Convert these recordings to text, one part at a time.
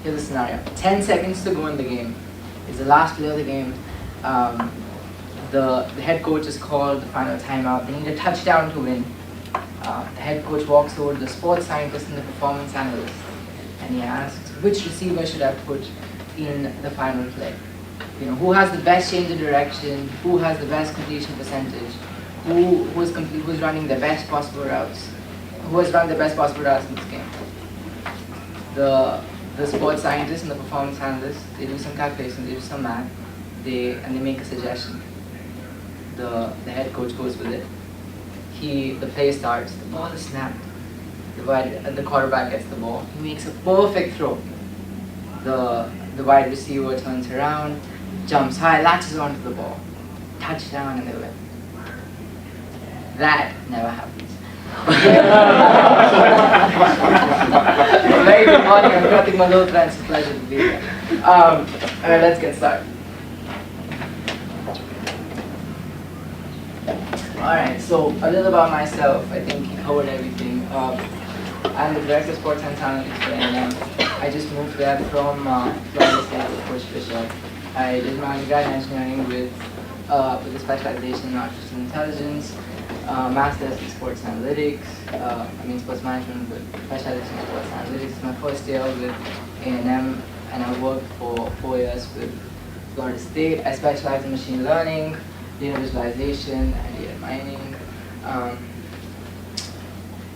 here's the scenario. 10 seconds to go in the game. It's the last play of the game. The head coach has called the final timeout. They need a touchdown to win. The head coach walks over to the sports scientist and the performance analyst, and he asks, which receiver should I put in the final play? Who has the best change of direction? Who has the best completion percentage? Who's running the best possible routes? Who has run the best possible routes in this game? The sports scientist and the performance analyst, they do some calculations, they do some math, and they make a suggestion. The head coach goes with it. The play starts, the ball is snapped, the quarterback gets the ball, he makes a perfect throw. The wide receiver turns around, jumps high, latches onto the ball, touchdown, and they win. That never happens. Very good morning, I'm Kratik Malhotra, and it's a pleasure to be here. Alright, let's get started. Alright, so a little about myself. I think you covered everything. I'm the Director of Sports and Analytics for A&M. I just moved there from Florida State with Coach Fisher. I did my undergrad in engineering with a specialization in artificial intelligence, master's in sports analytics, sports management with specialization in sports analytics. It's my first year with A&M, and I worked for 4 years with Florida State. I specialize in machine learning, data visualization, and data mining.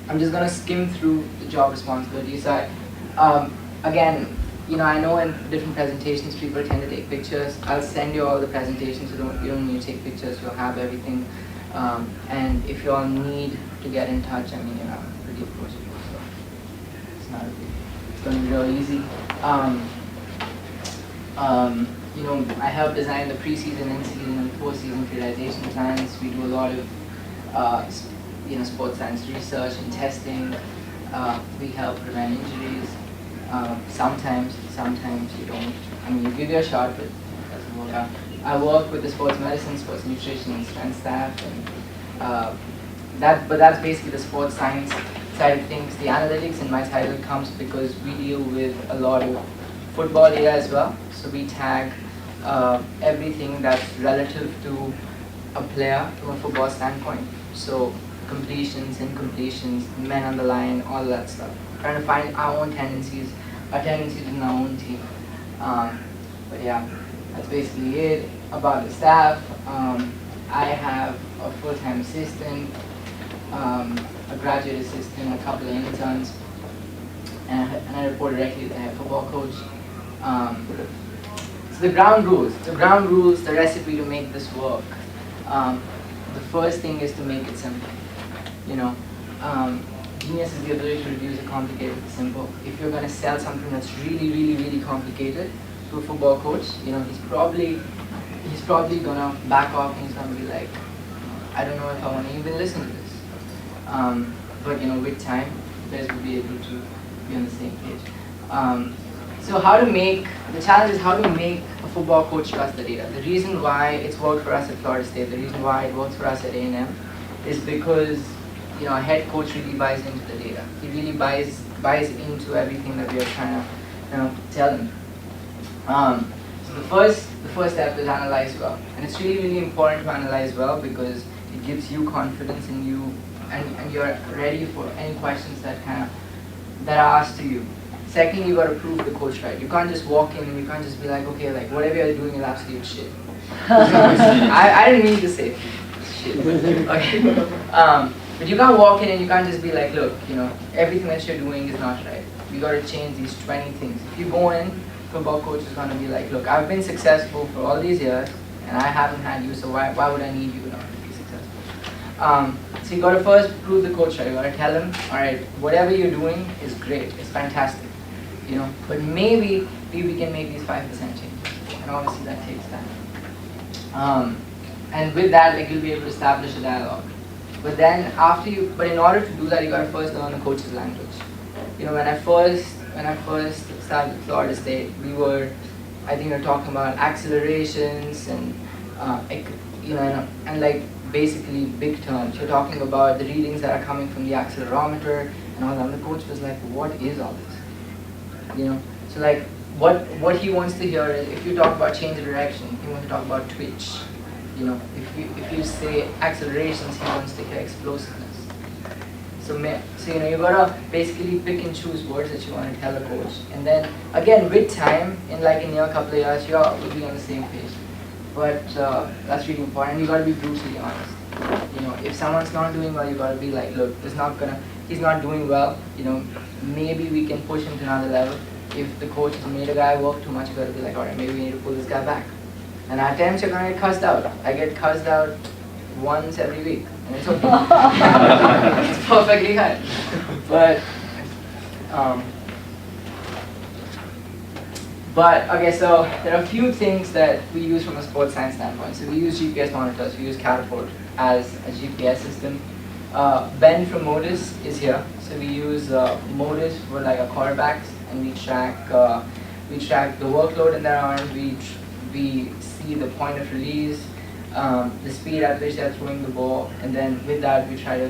I'm just going to skim through the job responsibilities. Again, I know in different presentations people tend to take pictures. I'll send you all the presentations. You don't need to take pictures. You'll have everything. And if you all need to get in touch, I'm pretty approachable, so it's not a big. It's going to be real easy. I help design the preseason, in-season, and post-season periodization plans. We do a lot of sports science research and testing. We help prevent injuries. Sometimes you don't. You give it a shot, but it doesn't work out. I work with the sports medicine, sports nutrition, and strength staff, and that's basically the sports science side of things. The analytics in my title comes because we deal with a lot of football data as well. So we tag everything that's relative to a player from a football standpoint. So completions, incompletions, men on the line, all that stuff. Trying to find our own tendencies in our own team. But yeah, that's basically it. About the staff, I have a full-time assistant, a graduate assistant, a couple of interns, and I report directly to the head football coach. So the ground rules, the recipe to make this work. The first thing is to make it simple. Genius is the ability to reduce the complicated to simple. If you're going to sell something that's really, really, really complicated to a football coach, he's probably going to back off and he's going to be like, I don't know if I want to even listen to this. But with time, you guys will be able to be on the same page. So the challenge is how to make a football coach trust the data. The reason why it's worked for us at Florida State, the reason why it works for us at A&M is because a head coach really buys into the data. He really buys into everything that we are trying to tell him. So the first step is analyze well, and it's really, really important to analyze well because it gives you confidence in you, and you're ready for any questions that are asked to you. Second, you got to prove the coach right. You can't just walk in and you can't just be like, okay, like whatever you're doing is absolute shit. I didn't mean to say shit. Okay. But you can't walk in and you can't just be like, look, everything that you're doing is not right. You got to change these 20 things. If you go in, football coach is going to be like, look, I've been successful for all these years and I haven't had you, so why would I need you in order to be successful? So you got to first prove the coach right. You got to tell him, all right, whatever you're doing is great, it's fantastic, but maybe we can make these 5% changes, and obviously that takes time. And with that, you'll be able to establish a dialogue. But then but in order to do that, you got to first learn the coach's language. When I first started at Florida State, we were talking about accelerations and basically big terms. You're talking about the readings that are coming from the accelerometer and all that. And the coach was like, what is all this? So like what he wants to hear is, if you talk about change of direction, he wants to talk about twitch. If you say accelerations, he wants to hear explosiveness. So you gotta basically pick and choose words that you want to tell a coach, and then again with time, in a couple of years, you all will be on the same page. But that's really important. You gotta be brutally honest. If someone's not doing well, you gotta be like, look, he's not doing well. Maybe we can push him to another level. If the coach has made a guy work too much, you gotta be like, all right, maybe we need to pull this guy back. And at times you're gonna get cussed out. I get cussed out once every week, and it's okay. It's perfectly fine. But okay, so there are a few things that we use from a sports science standpoint. So we use GPS monitors, we use Catapult as a GPS system. Ben from Modus is here. So we use Modus for like our quarterbacks, and we track the workload in their arms. We see the point of release, the speed at which they're throwing the ball, and then with that we try to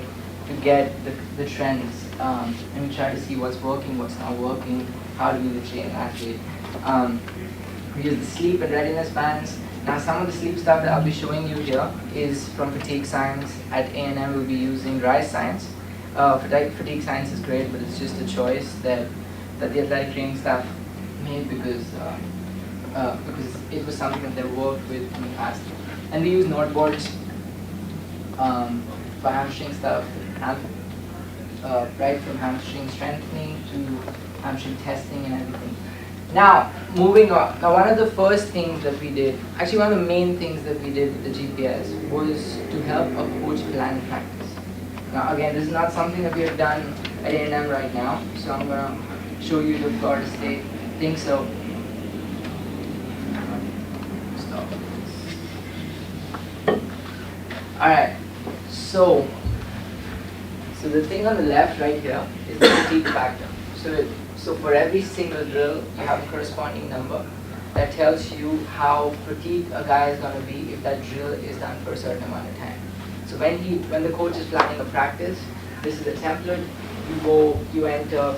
get the trends, and we try to see what's working, what's not working, how do we train an athlete. We use the sleep and readiness bands. Now some of the sleep stuff that I'll be showing you here is from fatigue science. At A&M we'll be using Rise Science. Fatigue science is great, but it's just a choice that the athletic training staff made because it was something that they worked with in the past. And we use noteboards for hamstring stuff, right from hamstring strengthening to hamstring testing and everything. Now, moving on. Now, one of the first things that we did, actually one of the main things that we did with the GPS was to help a coach plan practice. Now, again, this is not something that we have done at A&M right now, so I'm going to show you the Florida State thing. So, stop. Alright, so the thing on the left right here is the fatigue factor. So for every single drill, you have a corresponding number that tells you how fatigued a guy is going to be if that drill is done for a certain amount of time. So when the coach is planning a practice, this is a template. You enter,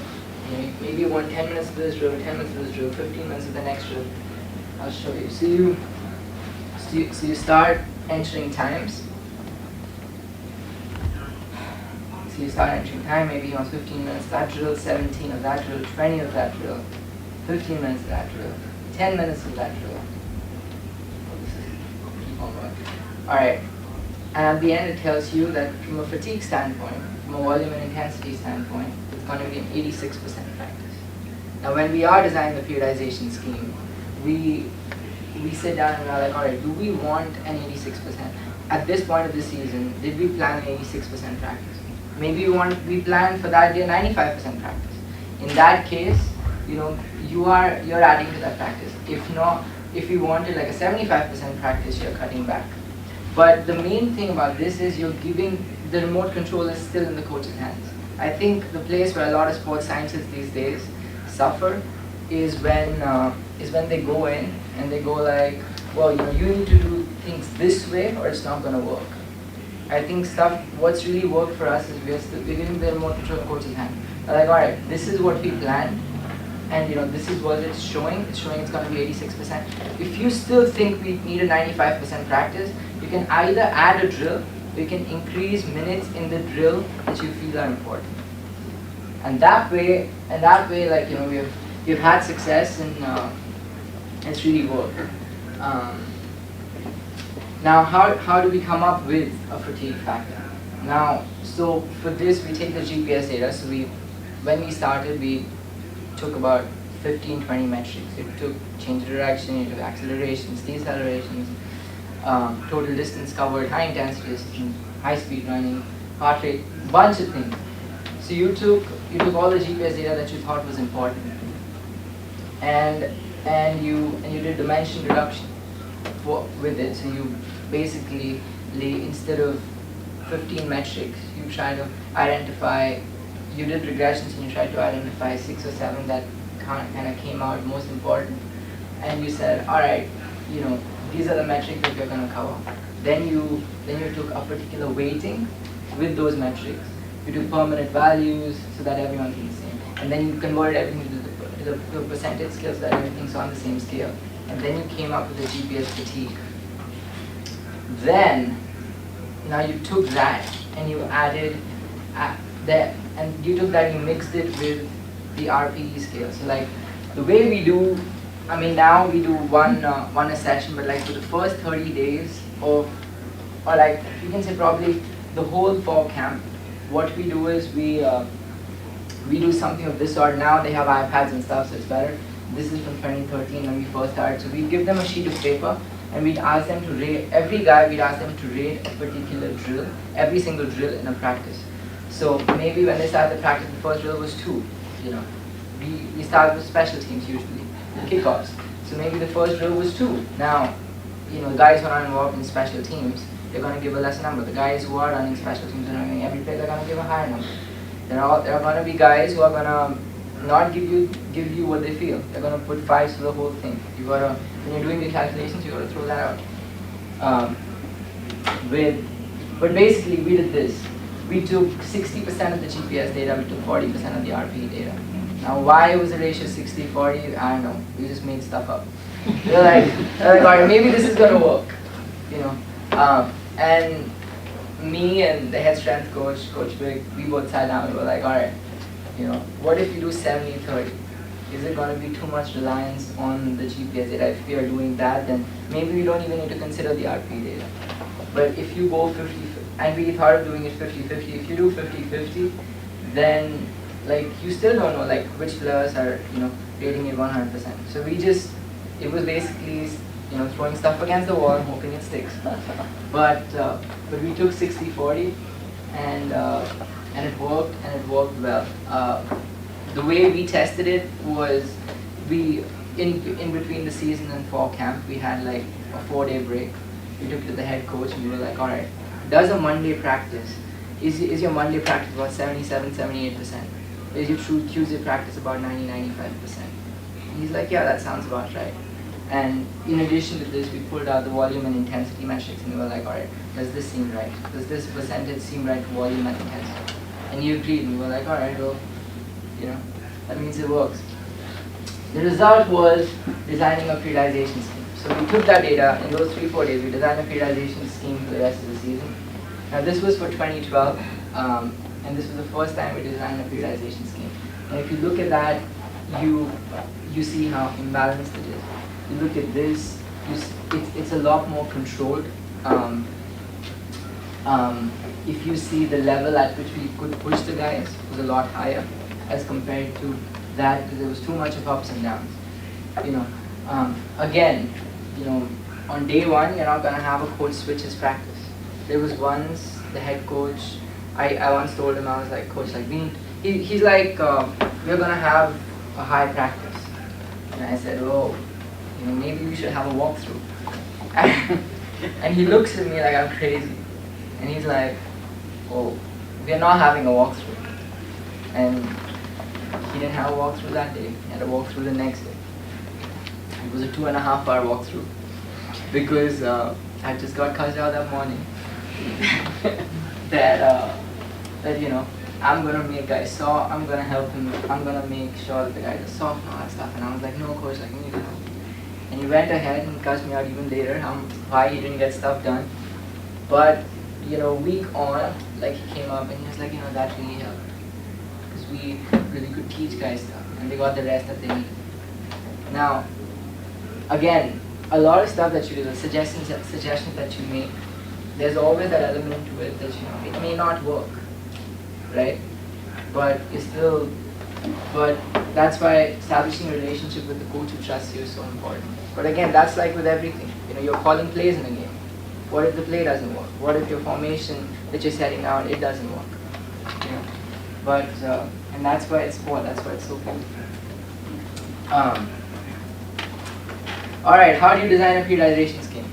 maybe you want 10 minutes of this drill, 10 minutes of this drill, 15 minutes of the next drill. I'll show you. So you start entering times. So you start entering time, maybe you want 15 minutes of that drill, 17 of that drill, 20 of that drill, 15 minutes of that drill, 10 minutes of that drill. Alright, and at the end it tells you that from a fatigue standpoint, from a volume and intensity standpoint, it's going to be an 86% practice. Now when we are designing the periodization scheme, we sit down and are like, alright, do we want an 86%? At this point of the season, did we plan an 86% practice? Maybe we plan for that year 95% practice. In that case, you're adding to that practice. If not, if you wanted like a 75% practice, you're cutting back. But the main thing about this is you're giving the remote control is still in the coach's hands. I think the place where a lot of sports scientists these days suffer is when they go in and they go like, well, you need to do things this way or it's not going to work. I think what's really worked for us is we're giving the remote control in the coach's hand. They're like, all right, this is what we planned, and this is what it's showing. It's showing it's going to be 86%. If you still think we need a 95% practice, you can either add a drill, or you can increase minutes in the drill that you feel are important. And that way, like we've had success, and it's really worked. Now, how do we come up with a fatigue factor? Now, so for this, we take the GPS data. So when we started, we took about 15-20 metrics. It took change of direction, it took accelerations, decelerations, total distance covered, high intensity distance, high speed running, heart rate, bunch of things. So you took all the GPS data that you thought was important, and you did dimension reduction with it. So you basically instead of 15 metrics, you try to identify. You did regressions and you tried to identify 6 or 7 that kind of came out most important, and you said, all right, these are the metrics that we're going to cover. Then you took a particular weighting with those metrics. You took permanent values so that everyone's the same, and then you converted everything to the percentage skills that everything's on the same scale. And then you came up with the GPS fatigue. Then, now you took that and you added that, and you took that, you mixed it with the RPE scale. So like the way we do, I mean now we do one a session, but like for the first 30 days of, or like you can say probably the whole fall camp, what we do is we do something of this sort. Now they have iPads and stuff, so it's better. This is from 2013 when we first started. So we'd give them a sheet of paper and we'd ask them to rate, every guy we'd ask them to rate a particular drill, every single drill in a practice. So maybe when they started the practice, the first drill was 2, you know. We start with special teams usually, kickoffs. So maybe the first drill was 2. Now, you know, the guys who are not involved in special teams, they're going to give a lesser number. The guys who are running special teams and running every play, they're going to give a higher number. There are going to be guys who are going to not give you what they feel. They're going to put 5s to the whole thing. You got to, when you're doing the calculations, you got to throw that out. But basically, we did this. We took 60% of the GPS data, we took 40% of the RPE data. Now, why was the ratio 60-40? I don't know. We just made stuff up. They're like, all right, maybe this is gonna work, you know. And me and the head strength coach, Coach Big, we both sat down. We were like, all right, you know, what if you do 70-30? Is it going to be too much reliance on the GPS data? If we are doing that, then maybe we don't even need to consider the RPE data. But if you go 50, and we thought of doing it 50-50, if you do 50-50, then like you still don't know like which players are, you know, rating it 100%. So we just, it was basically, you know, throwing stuff against the wall and hoping it sticks. But we took 60-40 and it worked, and it worked well. The way we tested it was in between the season and fall camp, we had like a 4-day break. We took it to the head coach and we were like, all right, does a Monday practice, is your Monday practice about 77-78%? Is your Tuesday practice about 90-95%? He's like, yeah, that sounds about right. And in addition to this, we pulled out the volume and intensity metrics and we were like, all right, does this seem right? Does this percentage seem right for volume and intensity? And he agreed, and we were like, all right, well, you know, that means it works. The result was designing a periodization scheme. So we took that data, in those 3-4 days, we designed a periodization scheme for the rest of the season. Now this was for 2012, and this was the first time we designed a periodization scheme. And if you look at that, you see how imbalanced it is. You look at this, it's a lot more controlled. If you see the level at which we could push the guys was a lot higher as compared to that, because there was too much of ups and downs. You know, again, you know, on day 1, you're not going to have a coach switch his practice. There was once the head coach, I once told him, I was like, coach, like he's like, we're going to have a high practice. And I said, oh, you know, maybe we should have a walkthrough. And he looks at me like I'm crazy. And he's like, oh, we're not having a walkthrough. And he didn't have a walkthrough that day. He had a walkthrough the next day. It was a 2.5-hour walkthrough because I just got cussed out that morning that you know, I'm gonna make guys soft, I'm gonna help him, I'm gonna make sure that the guys are soft and all that stuff. And I was like, no coach, like, you need to help me. And he went ahead and cussed me out even later why he didn't get stuff done. But you know, week on, like he came up and he was like, you know, that really helped because we really could teach guys stuff and they got the rest that they needed. Now, again, a lot of stuff that you do, the suggestions that you make, there's always that element to it that, you know, it may not work, right? But it's still, but that's why establishing a relationship with the coach who trusts you is so important. But again, that's like with everything. You know, you're calling plays in a game. What if the play doesn't work? What if your formation that you're setting out, it doesn't work? You know? But, and that's why it's sport, that's why it's so cool. Alright, how do you design a periodization scheme?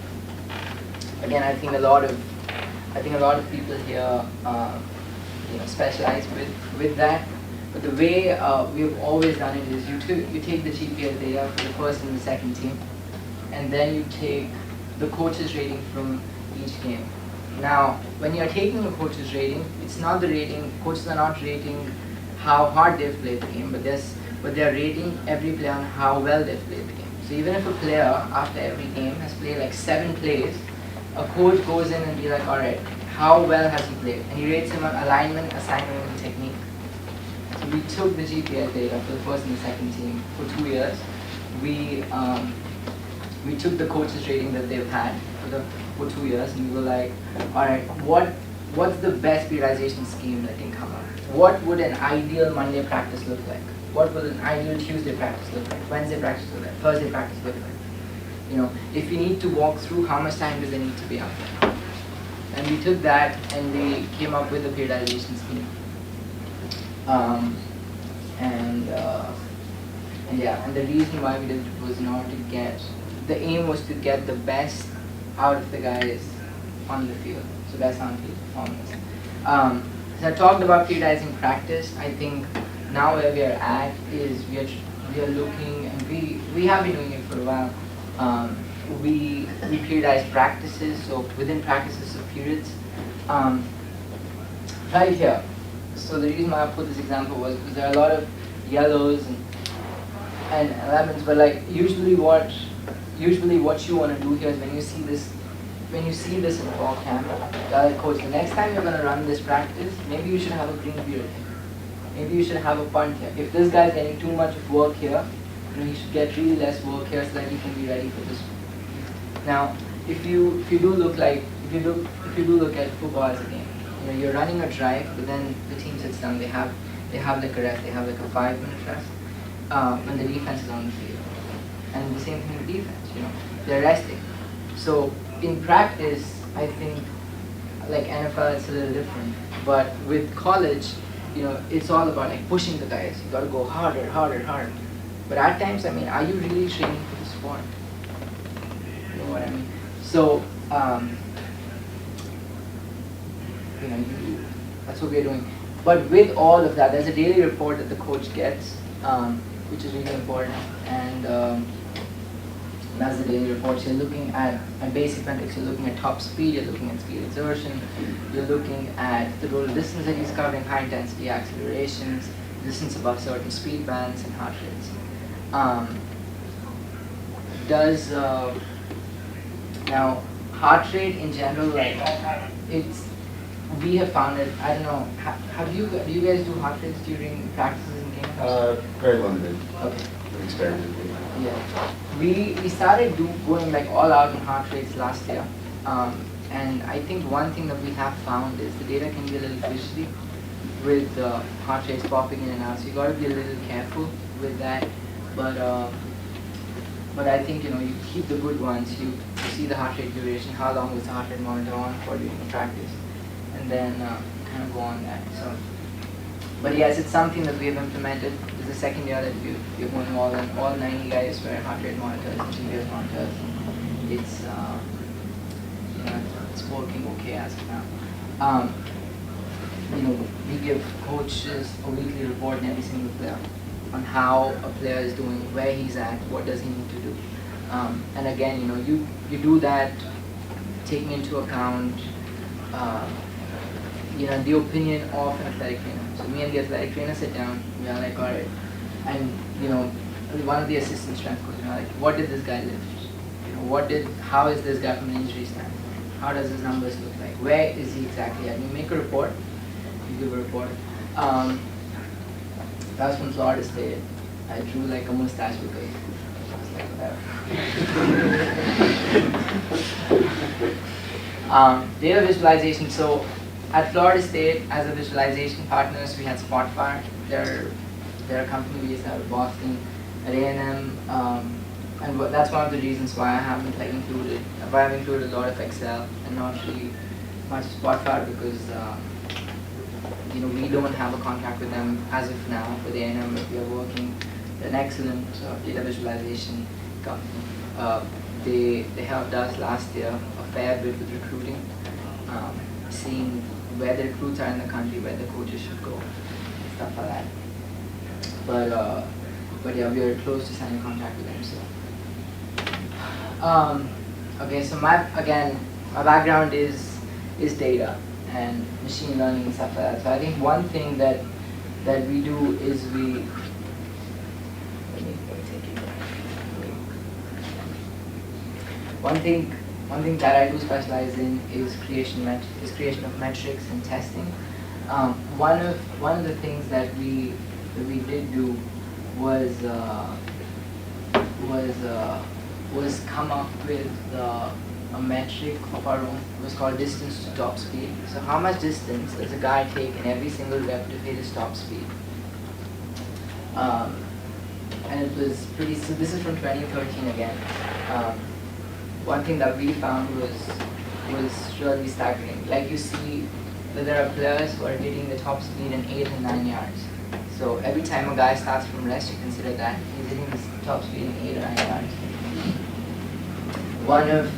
Again, I think a lot of people here you know, specialize with that. But the way we've always done it is you take the GPS data for the first and the second team, and then you take the coach's rating from each game. Now, when you're taking a coach's rating, it's not the rating, coaches are not rating how hard they've played the game, but but they are rating every player on how well they've played the game. So even if a player after every game has played like 7 plays, a coach goes in and be like, alright, how well has he played? And he rates him on alignment, assignment, and technique. So we took the GPL data for the first and the second team for 2 years. We took the coaches rating that they've had for 2 years, and we were like, alright, what's the best periodization scheme that can come up? What would an ideal Monday practice look like? What would an ideal Tuesday practice look like? Wednesday practice look like? Thursday practice look like? You know, if you need to walk through, how much time does there need to be out there? And we took that and we came up with a periodization scheme. And the reason why we did it was not to get, the aim was to get the best out of the guys on the field, so best on field performance. So I talked about periodizing practice. I think now where we are at is we are looking, and we have been doing it for a while. We periodize practices, so within practices of periods. Right here. So the reason why I put this example was because there are a lot of yellows and lemons, but like usually what you want to do here is when you see this in fall camp, coach, the next time you're going to run this practice, maybe you should have a green period here. Maybe you should have a punt here. If this guy's getting too much work here, he should get really less work here so that he can be ready for this one. Now, if you do look at football as a game, you're running a drive, but then the team sits down. They have like a rest. They have like a 5-minute rest when the defense is on the field, and the same thing with defense. They're resting. So in practice, I think like NFL, it's a little different. But with college, it's all about like pushing the guys. You got to go harder. But at times, are you really training for the sport? You know what I mean? So, that's what we're doing. But with all of that, there's a daily report that the coach gets, which is really important. And that's the daily report. You're looking at basic metrics. You're looking at top speed. You're looking at speed exertion. You're looking at the total distance that he's covering, high intensity accelerations, distance above certain speed bands, and heart rates. Now heart rate in general, like we have found it. I don't know. Do you guys do heart rates during practices and games? Very limited. Okay. Experimental. Yeah. We started going like all out on heart rates last year, and I think one thing that we have found is the data can be a little fishy with heart rates popping in and out. So you got to be a little careful with that. But I think you keep the good ones. You see the heart rate duration, how long was the heart rate monitor on for during the practice, and then kind of go on that. So, but yes, it's something that we have implemented. This is the second year that we're going all 90 guys wear heart rate monitors and GPS monitors. It's it's working okay as of now. We give coaches a weekly report on every single player on how a player is doing, where he's at, what does he need to do. And again, you do that taking into account the opinion of an athletic trainer. So me and the athletic trainer sit down, we are like, alright, and one of the assistant strength coaches, like, what did this guy lift? How is this guy from an injury standpoint? How does his numbers look like? Where is he exactly at? You make a report, you give a report. That was from Florida State. I drew like a mustache because I was like, whatever. Data visualization. So at Florida State, as a visualization partners, we had Spotfire. They're a company based out of Boston. At A&M, and that's one of the reasons why I've included a lot of Excel and not really much Spotfire, because we don't have a contract with them as of now with A&M, but we are working with an excellent data visualization company. They helped us last year a fair bit with recruiting, seeing where the recruits are in the country, where the coaches should go, stuff like that. But yeah, we are close to signing a contract with them. So, okay, so my background is data and machine learning and stuff like that. So I think one thing that we do is one thing that I do specialize in is creation of metrics and testing. One of the things that we did do was was come up with a metric of our own. It was called distance to top speed. So how much distance does a guy take in every single rep to hit his top speed? And it was pretty. So this is from 2013 again. One thing that we found was really staggering. Like you see that there are players who are hitting the top speed in 8 and 9 yards. So every time a guy starts from rest, you consider that he's hitting his top speed in 8 or 9 yards. One of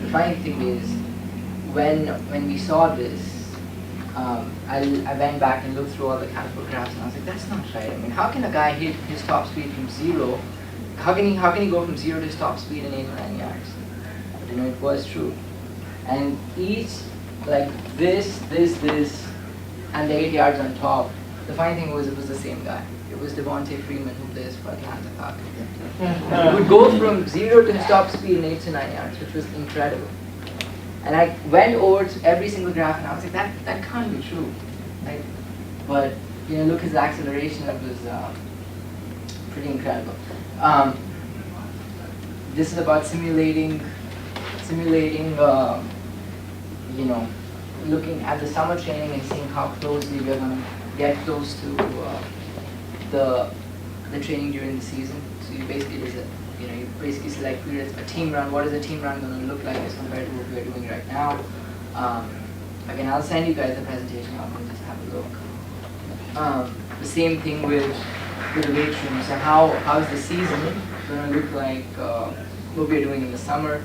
the funny thing is when we saw this, I went back and looked through all the caliper graphs and I was like, that's not right. I mean, how can a guy hit his top speed from 0? How can he go from 0 to his top speed in 8 or 9 yards? But you know, it was true. And each, like this, and the 8 yards on top, the funny thing was it was the same guy. It was Devontae Freeman who plays for Atlanta Falcons. He would go from 0 to his top speed in 8 to 9 yards, which was incredible. And I went over to every single graph and I was like, that can't be true. Like, but you know, look at his acceleration, it was pretty incredible. This is about simulating, you know, looking at the summer training and seeing how closely we're going to get close to the training during the season. So you basically you basically select a team run. What is a team run going to look like as compared to what we're doing right now? Again, I'll send you guys the presentation. I'll just have a look. The same thing with the weight room. So how is the season going to look like? What we're doing in the summer?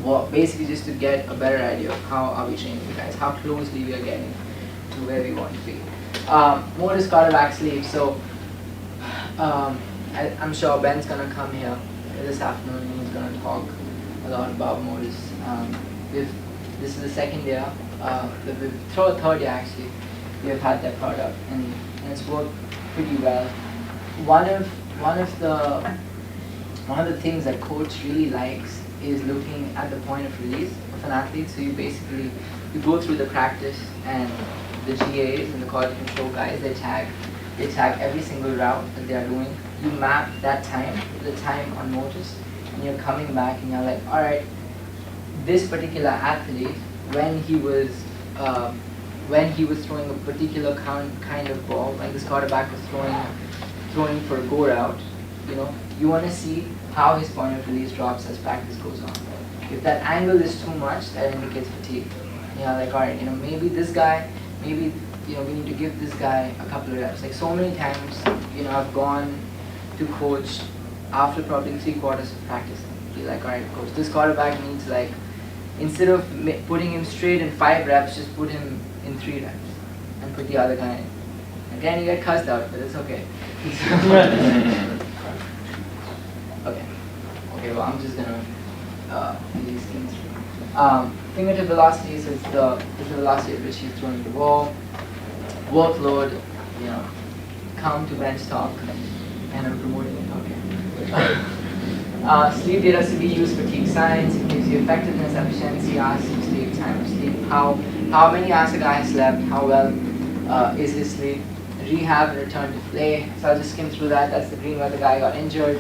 Well, basically just to get a better idea of how are we training you guys, how closely we are getting to where we want to be. Motors quarterback sleeve. So I'm sure Ben's going to come here this afternoon and he's going to talk a lot about motors. This is the second year, third year actually, we have had that product and it's worked pretty well. One of the things that coach really likes is looking at the point of release of an athlete. So you go through the practice and the GAs and the quality control guys, they tag every single route that they are doing. You map that time to the time on notice and you're coming back and you're like, alright, this particular athlete, when he was throwing a particular kind of ball, when this quarterback was throwing for a go route, you know, you want to see how his point of release drops as practice goes on. If that angle is too much, that indicates fatigue. You know, like, alright, you know, maybe this guy, maybe, you know, we need to give this guy a couple of reps. Like so many times, you know, I've gone to coach after probably 3 quarters of practice. Be like, alright, coach, this quarterback needs like, instead of putting him straight in 5 reps, just put him in 3 reps and put the other guy in. Again, you get cussed out, but it's okay. Okay, well, I'm just gonna do these things. Fingertip velocity is the velocity at which he's throwing the ball. Workload, you know, come to bench talk, and I'm promoting it. Okay. Sleep data to be used for fatigue science. It gives you effectiveness, efficiency, hours of sleep, time of sleep, how many hours a guy has slept, how well is his sleep, rehab and return to play. So I'll just skim through that. That's the green where the guy got injured.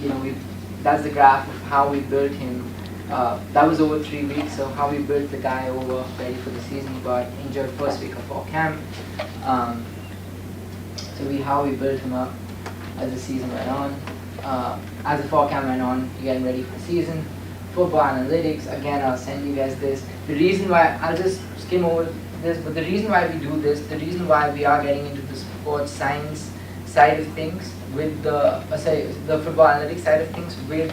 You know, that's the graph of how we built him. That was over 3 weeks, so how we built the guy over ready for the season. He got injured first week of fall camp. How we built him up as the season went on. As the fall camp went on, getting ready for the season. Football analytics, again, I'll send you guys this. The reason why, I'll just skim over this, but the reason why we do this, the reason why we are getting into the sports science side of things with the football analytics side of things with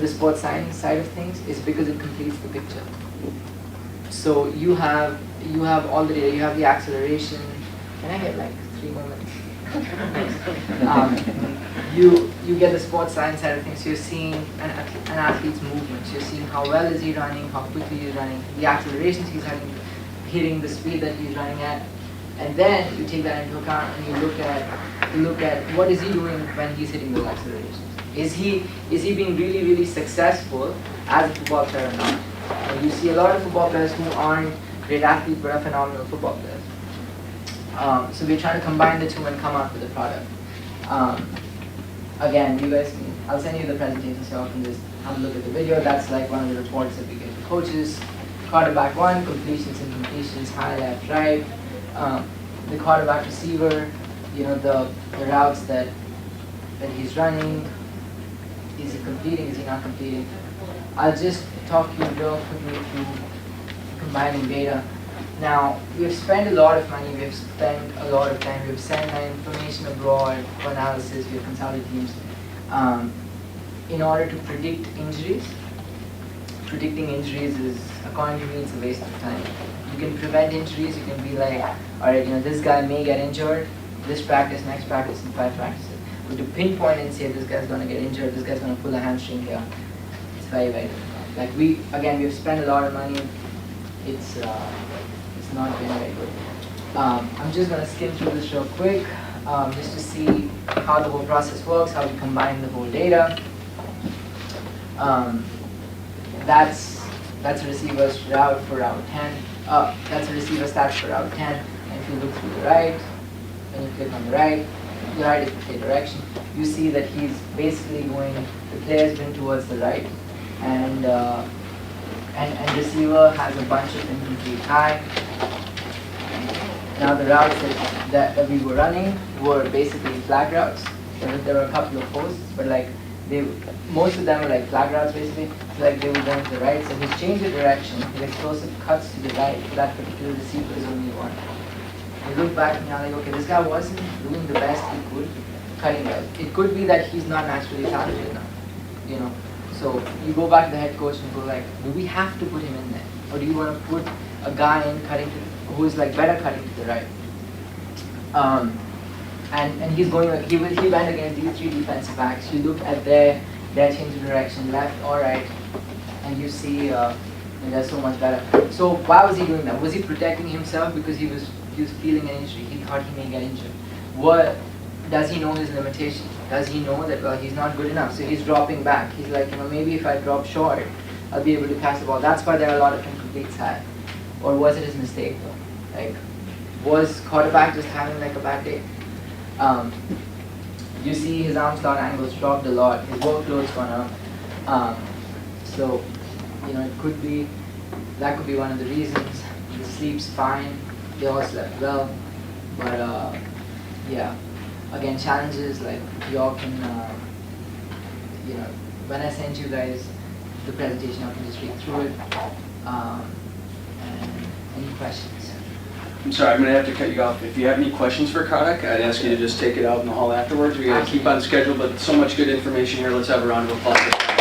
the sports science side of things is because it completes the picture. So you have all the data, you have the acceleration. Can I get like 3 more minutes? You get the sports science side of things. So you're seeing an athlete's movements. You're seeing how well is he running, how quickly he's running, the accelerations he's hitting the speed that he's running at, and then you take that into account and you look at what is he doing when he's hitting those accelerations. Is he being really, really successful as a football player or not? You see a lot of football players who aren't great athletes but are phenomenal football players. So we're trying to combine the two and come up with a product. Again, you guys, I'll send you the presentation so you can just have a look at the video. That's like one of the reports that we get to coaches. Quarterback 1, completions and completions, high, left, right. The quarterback receiver, you know, the routes that he's running. Is he completing? Is he not completing? I'll just talk you real quickly through combining data. Now, we've spent a lot of money, we've spent a lot of time, we've sent our information abroad for analysis, we've consulted teams in order to predict injuries. Predicting injuries is, according to me, it's a waste of time. You can prevent injuries, you can be like, alright, you know, this guy may get injured, this practice, next practice, and 5 practices. But to pinpoint and say this guy's gonna get injured, this guy's gonna pull a hamstring here, it's very, very difficult. Like we've spent a lot of money, it's not been very good. I'm just gonna skim through this real quick, just to see how the whole process works, how we combine the whole data. That's a receiver's route for route 10. That's a receiver stats for route 10. And if you look through the right, and you click on the right is the play direction. You see that he's basically going, the player's been towards the right, and receiver has a bunch of incomplete high. Now the routes that we were running were basically flag routes. There were a couple of posts, but like most of them were like flag routes basically. So like they were going to the right. So he's changed the direction. His explosive cuts to the right for that particular receiver is only one. You look back and you're like, okay, this guy wasn't doing the best he could cutting out. It could be that he's not naturally talented enough, you know. So you go back to the head coach and go like, do we have to put him in there, or do you want to put a guy in who is like better cutting to the right? And he's going like he went against these 3 defensive backs. You look at their change of direction, left or right, and you see they're so much better. So why was he doing that? Was he protecting himself because he was feeling an injury? He thought he may get injured. What does he know his limitations? Does he know that well he's not good enough? So he's dropping back. He's like, you know, maybe if I drop short, I'll be able to pass the ball. That's why there are a lot of incompletes had. Or was it his mistake though? Like, was quarterback just having like a bad day? You see his arm slot angles dropped a lot. His workload's gone up. So, you know, that could be one of the reasons. He sleeps fine. They all slept well. But yeah, again, challenges like y'all can, you know, when I send you guys the presentation, I can just read through it. And any questions? I'm sorry, I'm going to have to cut you off. If you have any questions for Kratik, I'd ask you to just take it out in the hall afterwards. We got to keep on schedule, but so much good information here. Let's have a round of applause.